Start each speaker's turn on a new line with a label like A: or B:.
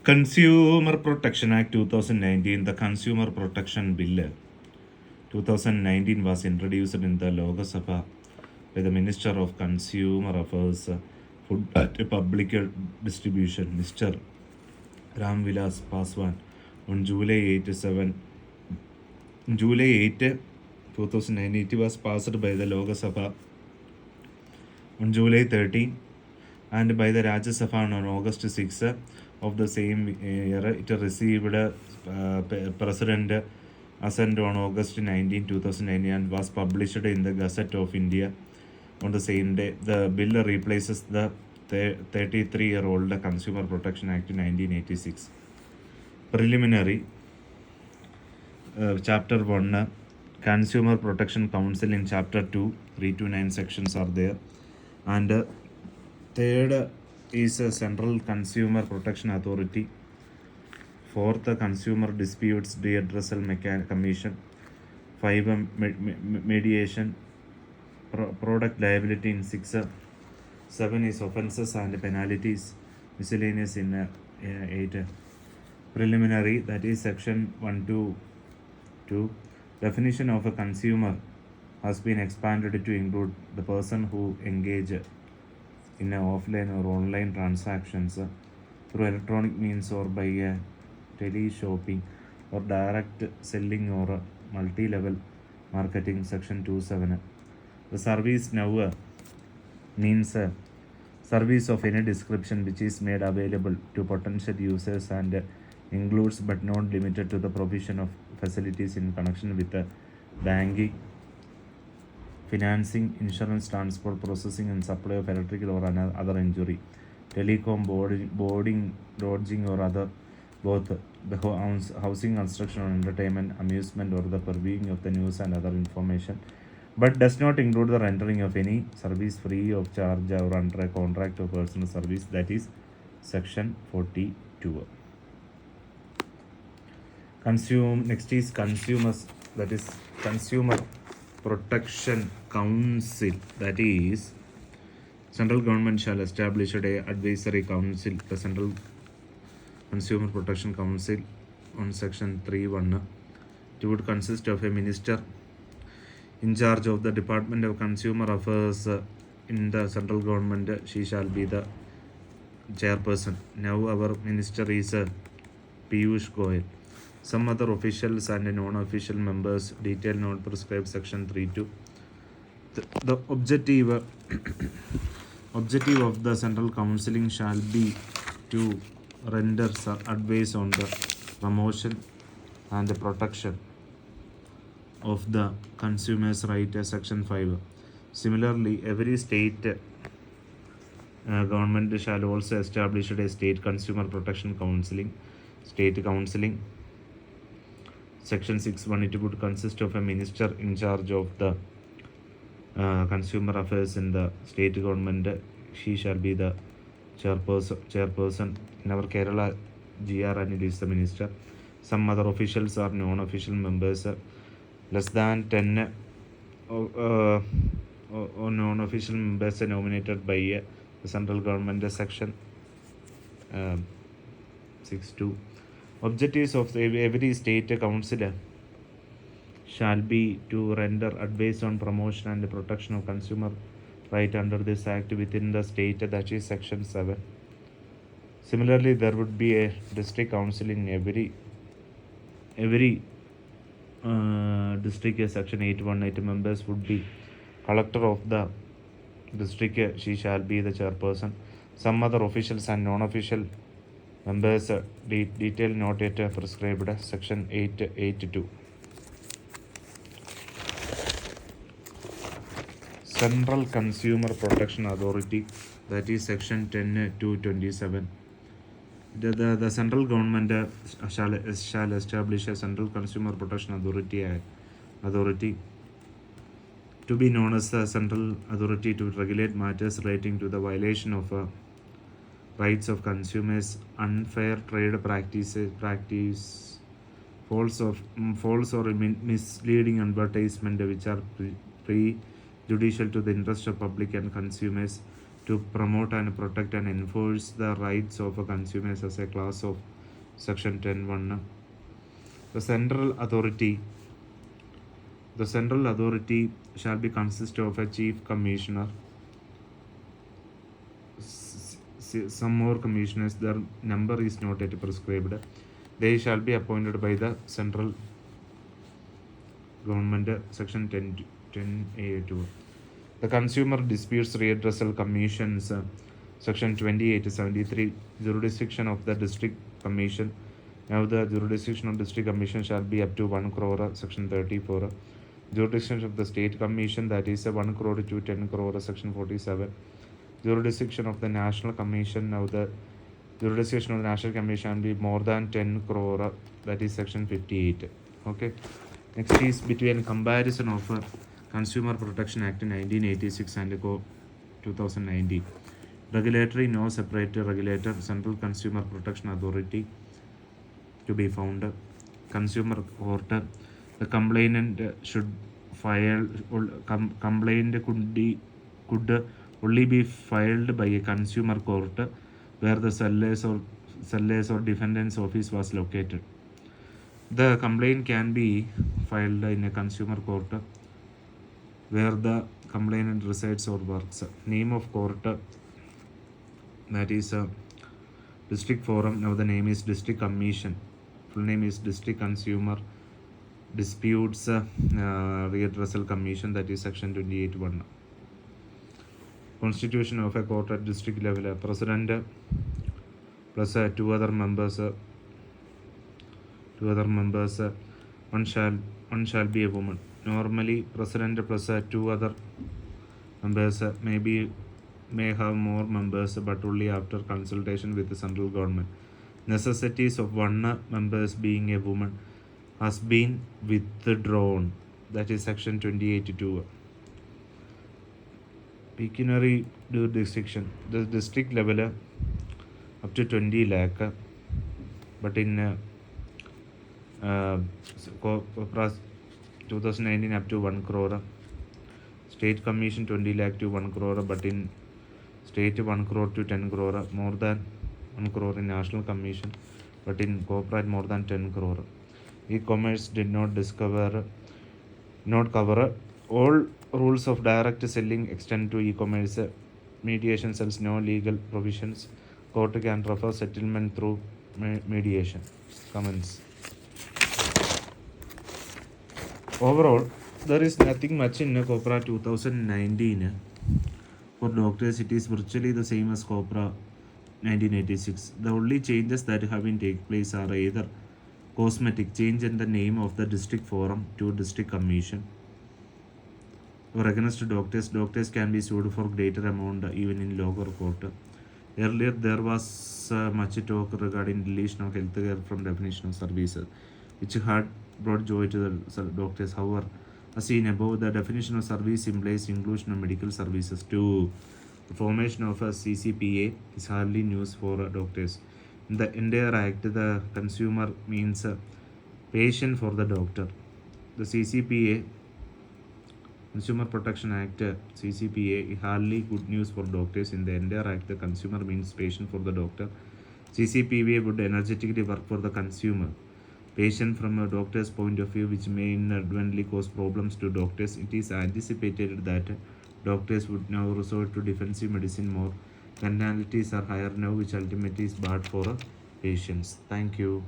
A: Consumer Protection Act 2019, the Consumer Protection Bill 2019 was introduced in the Lok Sabha by the Minister of Consumer Affairs, Food and Public Distribution, Mr. Ram Vilas Paswan, on July 8, 2019. It was passed by the Lok Sabha on July 13 and by the Rajya Sabha on August 6 of the same year. It received President assent on August 19, 2019 and was published in the Gazette of India on the same day. The bill replaces the 33-year-old Consumer Protection Act 1986. Preliminary Chapter 1 Consumer Protection Council. In Chapter 2, 3 to 9 sections are there. And third is a Central Consumer Protection Authority. Fourth, Consumer Disputes Redressal Commission. 5, mediation. Product liability in 6. 7 is offences and penalties. Miscellaneous in 8. Preliminary, that is section 1 to 2. Definition of a consumer has been expanded to include the person who engage in offline or online transactions through electronic means or by tele-shopping or direct selling or multi-level marketing. Section 2.7. The service now means service of any description which is made available to potential users and includes but not limited to the provision of facilities in connection with banking, financing, insurance, transport, processing and supply of electrical or other injury, telecom, boarding, lodging or other, both the housing, construction or entertainment, amusement or the purveying of the news and other information, but does not include the rendering of any service free of charge or under a contract or personal service. That is section 42. Next is consumers, that is Consumer Protection Council. That is central government shall establish a advisory council, the Central Consumer Protection Council, on section 3.1. It would consist of a minister in charge of the Department of Consumer Affairs in the central government. She shall be the chairperson. Now our minister is Piyush Goyal. Some other officials and non-official members, detail not prescribed, section 3.2. The objective of the central counseling shall be to render advice on the promotion and the protection of the consumer's right, section 5. Similarly, every state government shall also establish a state consumer protection state counseling. Section 6.1. It would consist of a minister in charge of the consumer affairs in the state government. She shall be the chairperson. In our Kerala, GR Anil is the minister. Some other officials are non-official members. Less than 10 non-official members are nominated by the central government. Section 6.2. Objectives of every state council shall be to render advice on promotion and the protection of consumer right under this act within the state, that is section 7. Similarly, there would be a district council in every district. Section 8.1. 8 members would be collector of the district. She shall be the chairperson. Some other officials and non-official members, detail not yet prescribed. Section 8.8.2. Central Consumer Protection Authority, that is section 10.2.27. The central government shall establish a Central Consumer Protection Authority to be known as the Central Authority to regulate matters relating to the violation of rights of consumers, unfair trade practice, false or misleading advertisement which are prejudicial to the interest of public and consumers, to promote and protect and enforce the rights of consumers as a class of Section 10(1). The central authority shall be consist of a chief commissioner, some more commissioners, their number is not yet prescribed. They shall be appointed by the central government, Section 10(a)(2). The Consumer Disputes Redressal Commissions, Section 2873, jurisdiction of the District Commission. Now the jurisdiction of District Commission shall be up to 1 crore, Section 34. Jurisdiction of the State Commission, that is 1 crore to 10 crore, Section 47. Jurisdiction of the National Commission, now the jurisdiction of the National Commission shall be more than 10 crore, that is Section 58. Okay. Next is between comparison of Consumer Protection Act 1986 and 2019. Regulatory, no separate regulator, Central Consumer Protection Authority to be found. Consumer Court, the complainant should file, complaint could only be filed by a consumer court where the seller's or defendant's office was located. The complaint can be filed in a consumer court where the complainant resides or works. Name of court, that is District Forum. Now the name is District Commission. Full name is District Consumer Disputes Redressal Commission, that is Section 28(1). Constitution of a court at district level, president plus two other members. One shall be a woman. Normally, president plus two other members may have more members, but only after consultation with the central government. Necessities of one members being a woman has been withdrawn. That is Section 28(2). Pecuniary jurisdiction. The district level up to 20 lakh, but in Copra 2019 up to 1 crore. State Commission 20 lakh to 1 crore, but in state 1 crore to 10 crore, more than 1 crore in National Commission, but in Copra more than 10 crore. E-commerce did not cover. All rules of direct selling extend to e-commerce. Mediation sells no legal provisions. Court can refer settlement through mediation. Comments. Overall, there is nothing much in Copra 2019. For doctors, it is virtually the same as Copra 1986. The only changes that have been taken place are either cosmetic, change in the name of the District Forum to District Commission, or against doctors. Doctors can be sued for greater amount even in lower court. Earlier, there was much talk regarding deletion of healthcare from definition of services, which had brought joy to the doctors. However, as seen above, the definition of service implies inclusion of medical services too. The formation of a CCPA is hardly news for doctors. In the entire act, the consumer means patient for the doctor. The CCPA, Consumer Protection Act, CCPA, is hardly good news for doctors. In the entire act, the consumer means patient for the doctor. CCPA would energetically work for the consumer. Patient from a doctor's point of view, which may inadvertently cause problems to doctors. It is anticipated that doctors would now resort to defensive medicine more. Penalties are higher now, which ultimately is bad for patients. Thank you.